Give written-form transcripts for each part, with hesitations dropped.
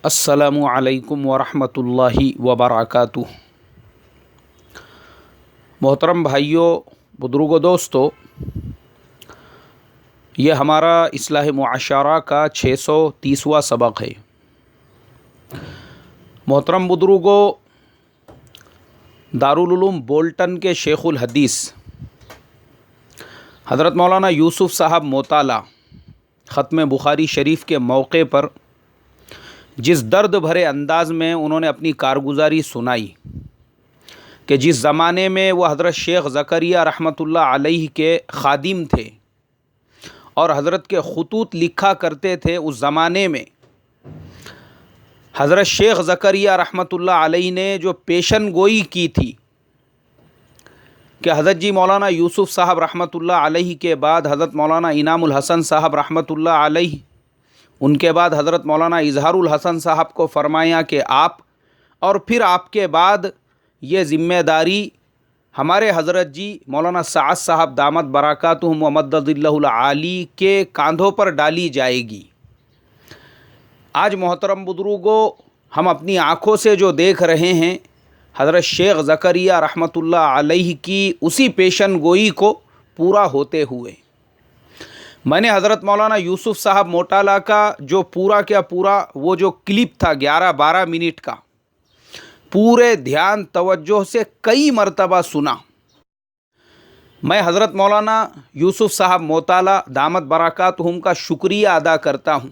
السلام علیکم ورحمۃ اللہ وبرکاتہ۔ محترم بھائیوں، بزرگوں، دوستو، یہ ہمارا اصلاح معاشرہ کا 630واں سبق ہے۔ محترم بزرگوں، دارالعلوم بولٹن کے شیخ الحدیث حضرت مولانا یوسف صاحب موطالعہ ختم بخاری شریف کے موقع پر جس درد بھرے انداز میں انہوں نے اپنی کارگزاری سنائی کہ جس زمانے میں وہ حضرت شیخ زکریا رحمۃ اللہ علیہ کے خادم تھے اور حضرت کے خطوط لکھا کرتے تھے، اس زمانے میں حضرت شیخ زکریا رحمۃ اللہ علیہ نے جو پیشن گوئی کی تھی کہ حضرت جی مولانا یوسف صاحب رحمۃ اللہ علیہ کے بعد حضرت مولانا انعام الحسن صاحب رحمۃ اللہ علیہ، ان کے بعد حضرت مولانا اظہار الحسن صاحب کو فرمایا کہ آپ اور پھر آپ کے بعد یہ ذمہ داری ہمارے حضرت جی مولانا سعد صاحب دامت برکاتہم و مدد اللہ العالی کے کاندھوں پر ڈالی جائے گی۔ آج محترم بزرگوں، ہم اپنی آنکھوں سے جو دیکھ رہے ہیں، حضرت شیخ زکریا رحمۃ اللہ علیہ کی اسی پیشن گوئی کو پورا ہوتے ہوئے میں نے حضرت مولانا یوسف صاحب موطالعہ کا جو پورا کیا پورا وہ جو کلپ تھا 11-12 منٹ کا، پورے دھیان توجہ سے کئی مرتبہ سنا۔ میں حضرت مولانا یوسف صاحب موطالعہ دامت برکاتہم کا شکریہ ادا کرتا ہوں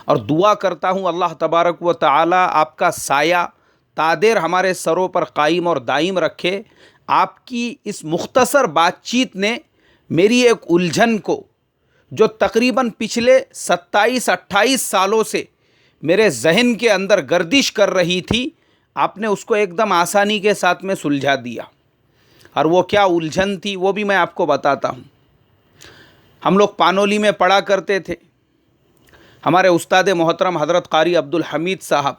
اور دعا کرتا ہوں اللہ تبارک و تعالی آپ کا سایہ تادیر ہمارے سروں پر قائم اور دائم رکھے۔ آپ کی اس مختصر بات چیت نے میری ایک الجھن کو، جو تقریباً پچھلے 27-28 سالوں سے میرے ذہن کے اندر گردش کر رہی تھی، آپ نے اس کو ایک دم آسانی کے ساتھ میں سلجھا دیا۔ اور وہ کیا الجھن تھی وہ بھی میں آپ کو بتاتا ہوں۔ ہم لوگ پانولی میں پڑھا کرتے تھے، ہمارے استاد محترم حضرت قاری عبدالحمید صاحب،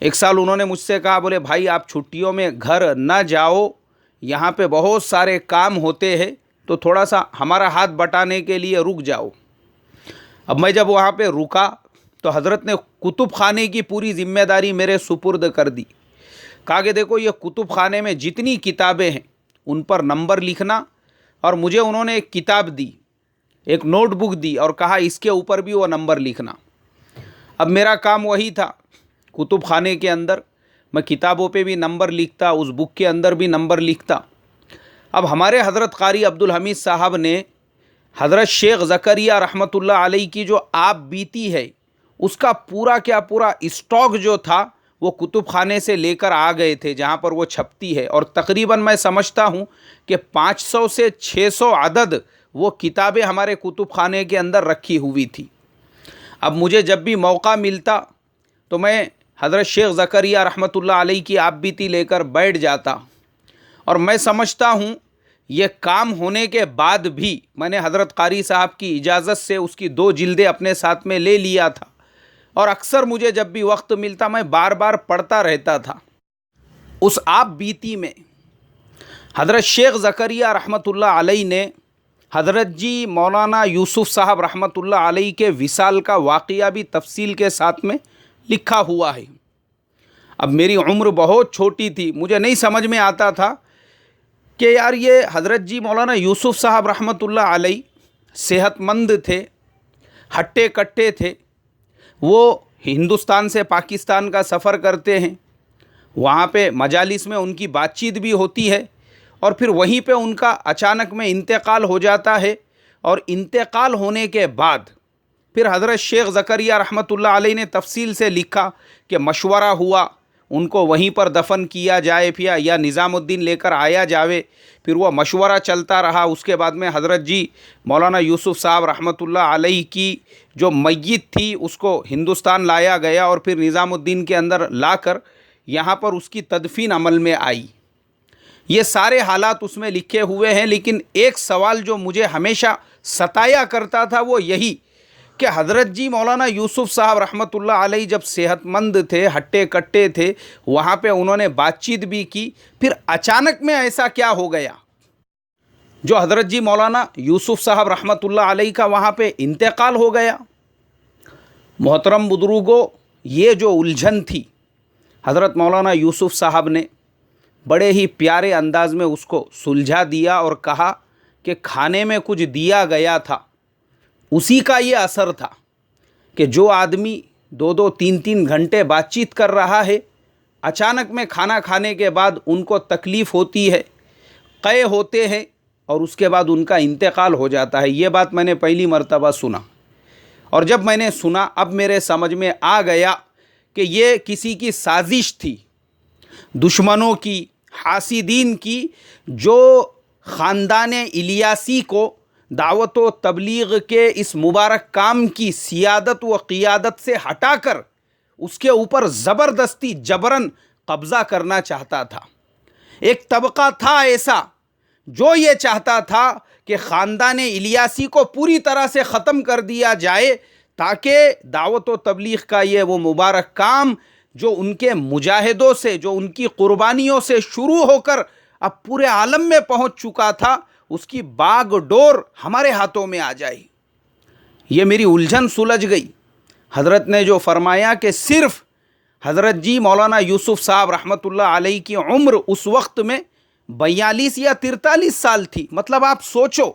ایک سال انہوں نے مجھ سے کہا، بولے بھائی آپ چھٹیوں میں گھر نہ جاؤ، یہاں پہ بہت سارے کام ہوتے ہیں، تو تھوڑا سا ہمارا ہاتھ بٹانے کے لیے رک جاؤ۔ اب میں جب وہاں پہ رکا تو حضرت نے کتب خانے کی پوری ذمہ داری میرے سپرد کر دی۔ کہا کہ دیکھو یہ کتب خانے میں جتنی کتابیں ہیں ان پر نمبر لکھنا، اور مجھے انہوں نے ایک کتاب دی، ایک نوٹ بک دی اور کہا اس کے اوپر بھی وہ نمبر لکھنا۔ اب میرا کام وہی تھا، کتب خانے کے اندر میں کتابوں پہ بھی نمبر لکھتا، اس بک کے اندر بھی نمبر لکھتا۔ اب ہمارے حضرت قاری عبدالحمید صاحب نے حضرت شیخ زکریا رحمۃ اللہ علیہ کی جو آپ بیتی ہے اس کا پورا کیا پورا اسٹاک جو تھا وہ کتب خانے سے لے کر آ گئے تھے جہاں پر وہ چھپتی ہے، اور تقریباً میں سمجھتا ہوں کہ 500 سے 600 عدد وہ کتابیں ہمارے کتب خانے کے اندر رکھی ہوئی تھی۔ اب مجھے جب بھی موقع ملتا تو میں حضرت شیخ زکریا رحمۃ اللہ علیہ کی آپ بیتی لے کر بیٹھ جاتا، اور میں سمجھتا ہوں یہ کام ہونے کے بعد بھی میں نے حضرت قاری صاحب کی اجازت سے اس کی 2 جلدیں اپنے ساتھ میں لے لیا تھا، اور اکثر مجھے جب بھی وقت ملتا میں بار بار پڑھتا رہتا تھا۔ اس آپ بیتی میں حضرت شیخ زکریا رحمۃ اللہ علیہ نے حضرت جی مولانا یوسف صاحب رحمۃ اللہ علیہ کے وصال کا واقعہ بھی تفصیل کے ساتھ میں لکھا ہوا ہے۔ اب میری عمر بہت چھوٹی تھی، مجھے نہیں سمجھ میں آتا تھا کہ یار یہ حضرت جی مولانا یوسف صاحب رحمۃ اللہ علیہ صحت مند تھے، ہٹے کٹے تھے، وہ ہندوستان سے پاکستان کا سفر کرتے ہیں، وہاں پہ مجالس میں ان کی بات چیت بھی ہوتی ہے، اور پھر وہیں پہ ان کا اچانک میں انتقال ہو جاتا ہے، اور انتقال ہونے کے بعد پھر حضرت شیخ زکریا رحمۃ اللہ علیہ نے تفصیل سے لکھا کہ مشورہ ہوا ان کو وہیں پر دفن کیا جائے یا نظام الدین لے کر آیا جاوے۔ پھر وہ مشورہ چلتا رہا، اس کے بعد میں حضرت جی مولانا یوسف صاحب رحمۃ اللہ علیہ کی جو میت تھی اس کو ہندوستان لایا گیا، اور پھر نظام الدین کے اندر لا کر یہاں پر اس کی تدفین عمل میں آئی۔ یہ سارے حالات اس میں لکھے ہوئے ہیں، لیکن ایک سوال جو مجھے ہمیشہ ستایا کرتا تھا وہ یہی کہ حضرت جی مولانا یوسف صاحب رحمۃ اللہ علیہ جب صحت مند تھے، ہٹے کٹے تھے، وہاں پہ انہوں نے بات چیت بھی کی، پھر اچانک میں ایسا کیا ہو گیا جو حضرت جی مولانا یوسف صاحب رحمۃ اللہ علیہ کا وہاں پہ انتقال ہو گیا؟ محترم بزرگوں، یہ جو الجھن تھی حضرت مولانا یوسف صاحب نے بڑے ہی پیارے انداز میں اس کو سلجھا دیا اور کہا کہ کھانے میں کچھ دیا گیا تھا، اسی کا یہ اثر تھا کہ جو آدمی 2-2 3-3 گھنٹے بات چیت کر رہا ہے، اچانک میں کھانا کھانے کے بعد ان کو تکلیف ہوتی ہے، قے ہوتے ہیں اور اس کے بعد ان کا انتقال ہو جاتا ہے۔ یہ بات میں نے پہلی مرتبہ سنا، اور جب میں نے سنا اب میرے سمجھ میں آ گیا کہ یہ کسی کی سازش تھی، دشمنوں کی، حاسدین کی، جو خاندان الیاسی کو دعوت و تبلیغ کے اس مبارک کام کی سیادت و قیادت سے ہٹا کر اس کے اوپر زبردستی جبراً قبضہ کرنا چاہتا تھا۔ ایک طبقہ تھا ایسا جو یہ چاہتا تھا کہ خاندان الیاسی کو پوری طرح سے ختم کر دیا جائے، تاکہ دعوت و تبلیغ کا یہ وہ مبارک کام جو ان کے مجاہدوں سے، جو ان کی قربانیوں سے شروع ہو کر اب پورے عالم میں پہنچ چکا تھا، اس کی باغ ڈور ہمارے ہاتھوں میں آ جائے۔ یہ میری الجھن سلجھ گئی۔ حضرت نے جو فرمایا کہ صرف حضرت جی مولانا یوسف صاحب رحمۃ اللہ علیہ کی عمر اس وقت میں 42 یا 43 سال تھی، مطلب آپ سوچو،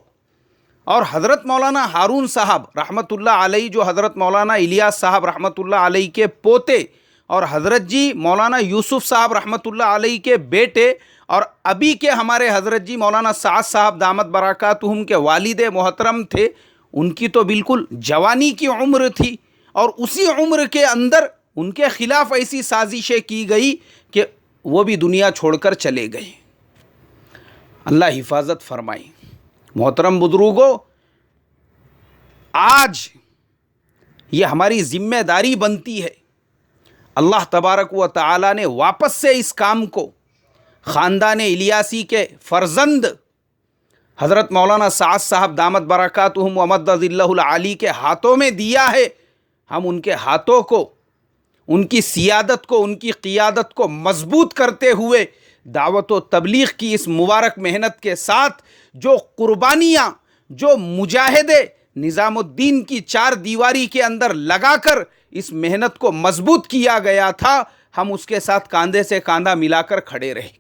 اور حضرت مولانا ہارون صاحب رحمۃ اللہ علیہ جو حضرت مولانا الیاس صاحب رحمۃ اللہ علیہ کے پوتے اور حضرت جی مولانا یوسف صاحب رحمۃ اللہ علیہ کے بیٹے اور ابھی کے ہمارے حضرت جی مولانا سعد صاحب دامت برکاتہم کے والد محترم تھے، ان کی تو بالکل جوانی کی عمر تھی، اور اسی عمر کے اندر ان کے خلاف ایسی سازشیں کی گئی کہ وہ بھی دنیا چھوڑ کر چلے گئے۔ اللہ حفاظت فرمائے۔ محترم بزرگوں، آج یہ ہماری ذمہ داری بنتی ہے، اللہ تبارک و تعالی نے واپس سے اس کام کو خاندان الیاسی کے فرزند حضرت مولانا سعد صاحب دامت برکاتہم ومد ظلہ العالی کے ہاتھوں میں دیا ہے۔ ہم ان کے ہاتھوں کو، ان کی سیادت کو، ان کی قیادت کو مضبوط کرتے ہوئے دعوت و تبلیغ کی اس مبارک محنت کے ساتھ جو قربانیاں، جو مجاہدے نظام الدین کی 4 دیواری کے اندر لگا کر اس محنت کو مضبوط کیا گیا تھا، ہم اس کے ساتھ کاندھے سے کاندھا ملا کر کھڑے رہے۔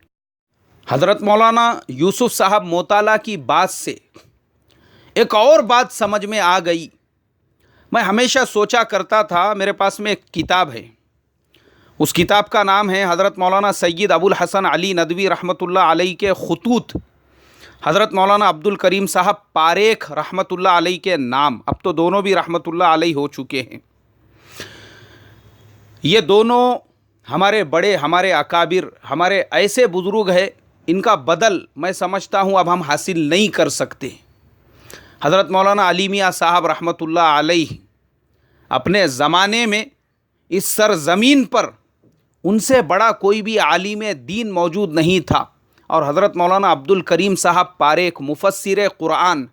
حضرت مولانا یوسف صاحب موطالعہ کی بات سے ایک اور بات سمجھ میں آ گئی۔ میں ہمیشہ سوچا کرتا تھا، میرے پاس میں ایک کتاب ہے، اس کتاب کا نام ہے حضرت مولانا سید ابو الحسن علی ندوی رحمۃ اللہ علیہ کے خطوط، حضرت مولانا عبد الکریم صاحب پاریکھ رحمۃ اللہ علیہ کے نام، اب تو دونوں بھی رحمۃ اللہ علیہ ہو چکے ہیں۔ یہ دونوں ہمارے بڑے، ہمارے اکابر، ہمارے ایسے بزرگ ہیں، ان کا بدل میں سمجھتا ہوں اب ہم حاصل نہیں کر سکتے۔ حضرت مولانا علی میاں صاحب رحمۃ اللہ علیہ اپنے زمانے میں اس سرزمین پر ان سے بڑا کوئی بھی عالم دین موجود نہیں تھا، اور حضرت مولانا عبد الکریم صاحب پاریکھ مفسر قرآن،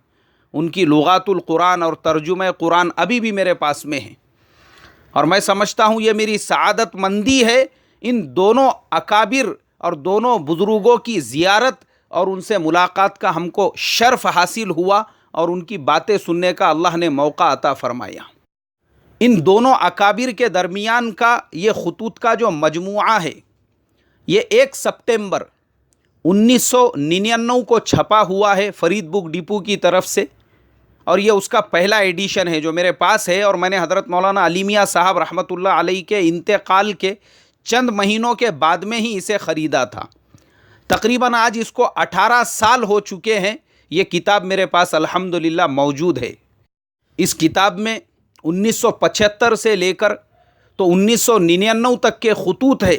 ان کی لغات القرآن اور ترجمہ قرآن ابھی بھی میرے پاس میں ہیں، اور میں سمجھتا ہوں یہ میری سعادت مندی ہے ان دونوں اکابر اور دونوں بزرگوں کی زیارت اور ان سے ملاقات کا ہم کو شرف حاصل ہوا، اور ان کی باتیں سننے کا اللہ نے موقع عطا فرمایا۔ ان دونوں اکابر کے درمیان کا یہ خطوط کا جو مجموعہ ہے، یہ 1 سپٹمبر 1999 کو چھپا ہوا ہے فرید بک ڈپو کی طرف سے، اور یہ اس کا پہلا ایڈیشن ہے جو میرے پاس ہے، اور میں نے حضرت مولانا علی میاں صاحب رحمۃ اللہ علیہ کے انتقال کے چند مہینوں کے بعد میں ہی اسے خریدا تھا۔ تقریباً آج اس کو 18 سال ہو چکے ہیں، یہ کتاب میرے پاس الحمدللہ موجود ہے۔ اس کتاب میں 1975 سے لے کر تو 1999 تک کے خطوط ہے،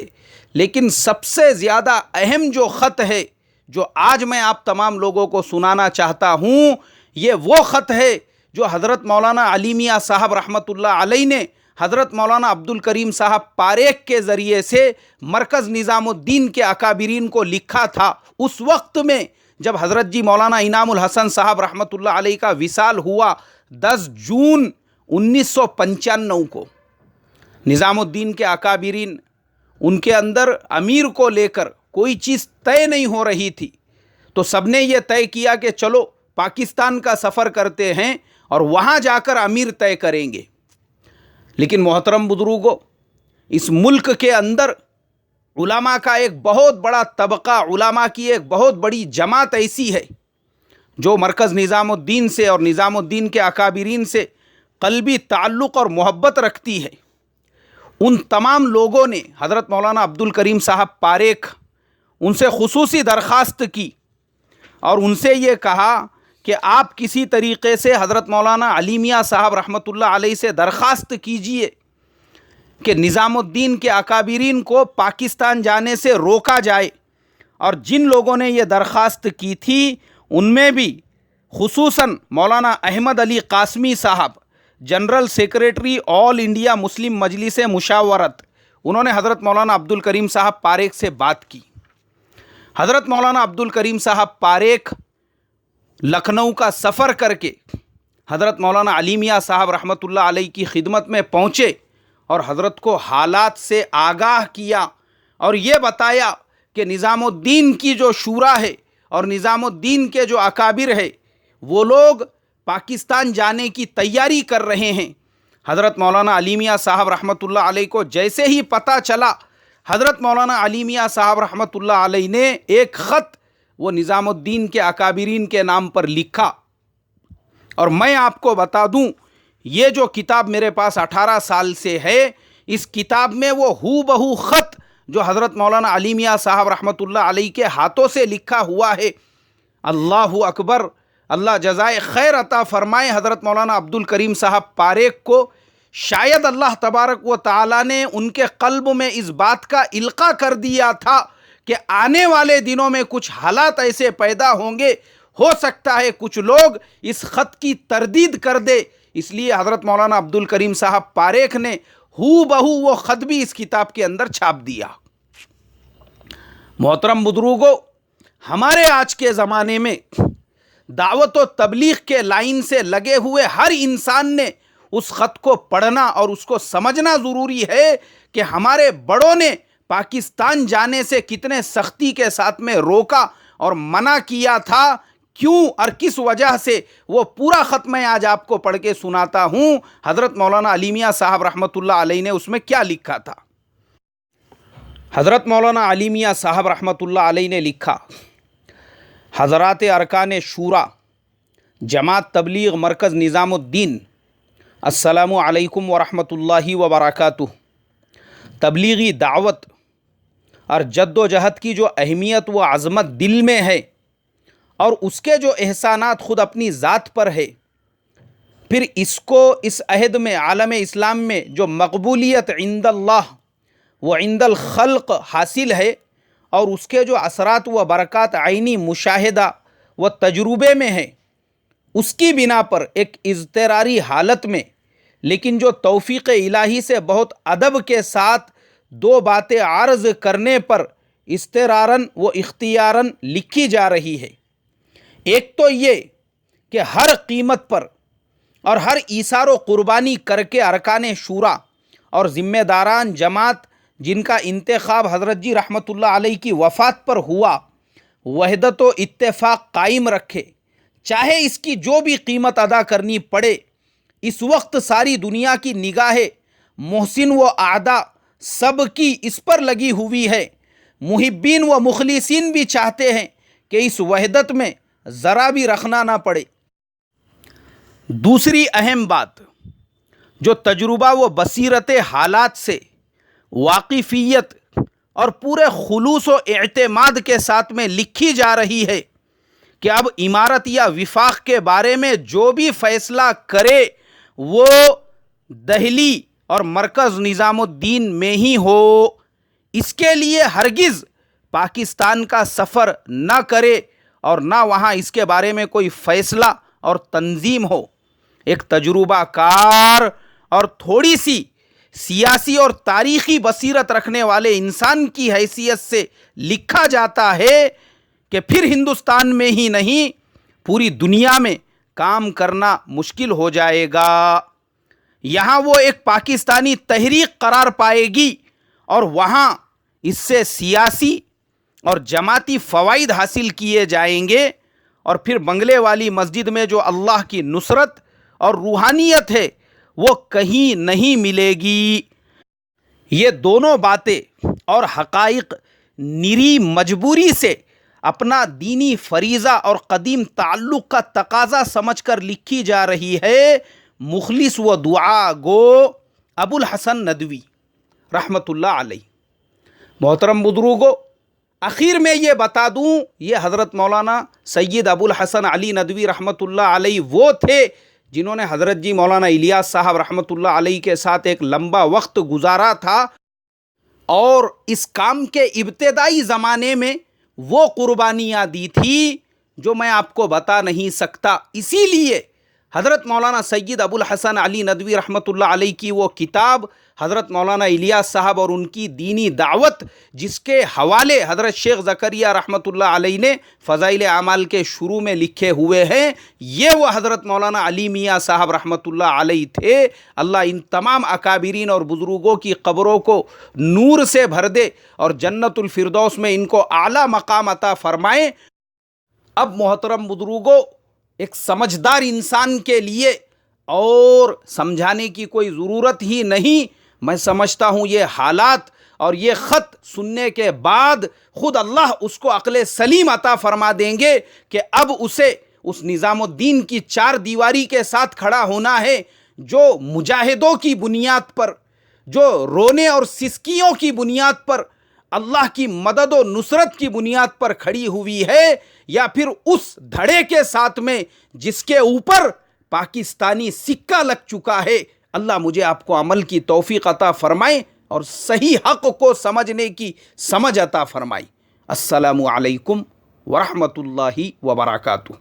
لیکن سب سے زیادہ اہم جو خط ہے جو آج میں آپ تمام لوگوں کو سنانا چاہتا ہوں، یہ وہ خط ہے جو حضرت مولانا علی میاں صاحب رحمۃ اللہ علیہ نے حضرت مولانا عبد الکریم صاحب پاریکھ کے ذریعے سے مرکز نظام الدین کے اکابرین کو لکھا تھا، اس وقت میں جب حضرت جی مولانا انعام الحسن صاحب رحمۃ اللہ علیہ کا وصال ہوا 10 جون 1995 کو۔ نظام الدین کے اکابرین، ان کے اندر امیر کو لے کر کوئی چیز طے نہیں ہو رہی تھی، تو سب نے یہ طے کیا کہ چلو پاکستان کا سفر کرتے ہیں اور وہاں جا کر امیر طے کریں گے۔ لیکن محترم بزرگوں، اس ملک کے اندر علماء کا ایک بہت بڑا طبقہ، علماء کی ایک بہت بڑی جماعت ایسی ہے جو مرکز نظام الدین سے اور نظام الدین کے اکابرین سے قلبی تعلق اور محبت رکھتی ہے۔ ان تمام لوگوں نے حضرت مولانا عبد الکریم صاحب پاریکھ ان سے خصوصی درخواست کی اور ان سے یہ کہا کہ آپ کسی طریقے سے حضرت مولانا علی میاں صاحب رحمۃ اللہ علیہ سے درخواست کیجئے کہ نظام الدین کے اکابرین کو پاکستان جانے سے روکا جائے۔ اور جن لوگوں نے یہ درخواست کی تھی ان میں بھی خصوصاً مولانا احمد علی قاسمی صاحب، جنرل سیکریٹری آل انڈیا مسلم مجلس مشاورت، انہوں نے حضرت مولانا عبد الکریم صاحب پاریکھ سے بات کی۔ حضرت مولانا عبد الکریم صاحب پاریکھ لکھنؤ کا سفر کر کے حضرت مولانا علی میاں صاحب رحمۃ اللہ علیہ کی خدمت میں پہنچے اور حضرت کو حالات سے آگاہ کیا اور یہ بتایا کہ نظام الدین کی جو شورا ہے اور نظام الدین کے جو اکابر ہے وہ لوگ پاکستان جانے کی تیاری کر رہے ہیں۔ حضرت مولانا علی میاں صاحب رحمۃ اللہ علیہ کو جیسے ہی پتہ چلا، حضرت مولانا علی میاں صاحب رحمۃ اللہ علیہ نے ایک خط وہ نظام الدین کے اکابرین کے نام پر لکھا۔ اور میں آپ کو بتا دوں، یہ جو کتاب میرے پاس 18 سال سے ہے، اس کتاب میں وہ ہو بہو خط جو حضرت مولانا علی میاں صاحب رحمۃ اللہ علیہ کے ہاتھوں سے لکھا ہوا ہے۔ اللہ اکبر، اللہ جزائے خیر عطا فرمائے حضرت مولانا عبد الکریم صاحب پاریکھ کو۔ شاید اللہ تبارک و تعالیٰ نے ان کے قلب میں اس بات کا القاء کر دیا تھا کہ آنے والے دنوں میں کچھ حالات ایسے پیدا ہوں گے، ہو سکتا ہے کچھ لوگ اس خط کی تردید کر دے، اس لیے حضرت مولانا عبد الکریم صاحب پاریکھ نے ہو بہو وہ خط بھی اس کتاب کے اندر چھاپ دیا۔ محترم بزرگوں، ہمارے آج کے زمانے میں دعوت و تبلیغ کے لائن سے لگے ہوئے ہر انسان نے اس خط کو پڑھنا اور اس کو سمجھنا ضروری ہے کہ ہمارے بڑوں نے پاکستان جانے سے کتنے سختی کے ساتھ میں روکا اور منع کیا تھا، کیوں اور کس وجہ سے۔ وہ پورا خط میں آج آپ کو پڑھ کے سناتا ہوں، حضرت مولانا علی میاں صاحب رحمۃ اللہ علیہ نے اس میں کیا لکھا تھا۔ حضرت مولانا علی میاں صاحب رحمۃ اللہ علیہ نے لکھا: حضرات ارکان شورا، جماعت تبلیغ مرکز نظام الدین، السلام علیکم ورحمۃ اللہ وبرکاتہ۔ تبلیغی دعوت اور جد و جہد کی جو اہمیت و عظمت دل میں ہے اور اس کے جو احسانات خود اپنی ذات پر ہے، پھر اس کو اس عہد میں عالم اسلام میں جو مقبولیت عند اللہ و عند الخلق حاصل ہے اور اس کے جو اثرات و برکات عینی مشاہدہ و تجربے میں ہے، اس کی بنا پر ایک اضطراری حالت میں لیکن جو توفیق الہی سے بہت ادب کے ساتھ دو باتیں عرض کرنے پر اضطراراً و اختیاراً لکھی جا رہی ہے۔ ایک تو یہ کہ ہر قیمت پر اور ہر ایثار و قربانی کر کے ارکان شورا اور ذمہ داران جماعت جن کا انتخاب حضرت جی رحمۃ اللہ علیہ کی وفات پر ہوا، وحدت و اتفاق قائم رکھے، چاہے اس کی جو بھی قیمت ادا کرنی پڑے۔ اس وقت ساری دنیا کی نگاہیں محسن و اعداء سب کی اس پر لگی ہوئی ہے۔ محبین و مخلصین بھی چاہتے ہیں کہ اس وحدت میں ذرا بھی رکھنا نہ پڑے۔ دوسری اہم بات جو تجربہ و بصیرت حالات سے واقفیت اور پورے خلوص و اعتماد کے ساتھ میں لکھی جا رہی ہے کہ اب امارت یا وفاق کے بارے میں جو بھی فیصلہ کرے وہ دہلی اور مرکز نظام الدین میں ہی ہو، اس کے لیے ہرگز پاکستان کا سفر نہ کرے اور نہ وہاں اس کے بارے میں کوئی فیصلہ اور تنظیم ہو۔ ایک تجربہ کار اور تھوڑی سی سیاسی اور تاریخی بصیرت رکھنے والے انسان کی حیثیت سے لکھا جاتا ہے کہ پھر ہندوستان میں ہی نہیں پوری دنیا میں کام کرنا مشکل ہو جائے گا۔ یہاں وہ ایک پاکستانی تحریک قرار پائے گی اور وہاں اس سے سیاسی اور جماعتی فوائد حاصل کیے جائیں گے، اور پھر بنگلے والی مسجد میں جو اللہ کی نصرت اور روحانیت ہے وہ کہیں نہیں ملے گی۔ یہ دونوں باتیں اور حقائق نری مجبوری سے اپنا دینی فریضہ اور قدیم تعلق کا تقاضا سمجھ کر لکھی جا رہی ہے مخلص و دعا گو ابو الحسن ندوی رحمۃ اللہ علیہ۔ محترم بزرگوں، اخیر میں یہ بتا دوں، یہ حضرت مولانا سید ابو الحسن علی ندوی رحمۃ اللہ علیہ وہ تھے جنہوں نے حضرت جی مولانا الیاس صاحب رحمۃ اللہ علیہ کے ساتھ ایک لمبا وقت گزارا تھا، اور اس کام کے ابتدائی زمانے میں وہ قربانیاں دی تھی جو میں آپ کو بتا نہیں سکتا۔ اسی لیے حضرت مولانا سید ابو الحسن علی ندوی رحمۃ اللہ علیہ کی وہ کتاب حضرت مولانا الیاس صاحب اور ان کی دینی دعوت، جس کے حوالے حضرت شیخ زکریہ رحمۃ اللہ علیہ نے فضائل اعمال کے شروع میں لکھے ہوئے ہیں، یہ وہ حضرت مولانا علی میاں صاحب رحمۃ اللہ علیہ تھے۔ اللہ ان تمام اکابرین اور بزرگوں کی قبروں کو نور سے بھر دے اور جنت الفردوس میں ان کو اعلیٰ مقام عطا فرمائے۔ اب محترم بزرگوں، ایک سمجھدار انسان کے لیے اور سمجھانے کی کوئی ضرورت ہی نہیں، میں سمجھتا ہوں یہ حالات اور یہ خط سننے کے بعد خود اللہ اس کو عقل سلیم عطا فرما دیں گے کہ اب اسے اس نظام الدین کی چار دیواری کے ساتھ کھڑا ہونا ہے جو مجاہدوں کی بنیاد پر، جو رونے اور سسکیوں کی بنیاد پر، اللہ کی مدد و نصرت کی بنیاد پر کھڑی ہوئی ہے، یا پھر اس دھڑے کے ساتھ میں جس کے اوپر پاکستانی سکہ لگ چکا ہے۔ اللہ مجھے آپ کو عمل کی توفیق عطا فرمائے اور صحیح حق کو سمجھنے کی سمجھ عطا فرمائے۔ السلام علیکم ورحمۃ اللہ وبرکاتہ۔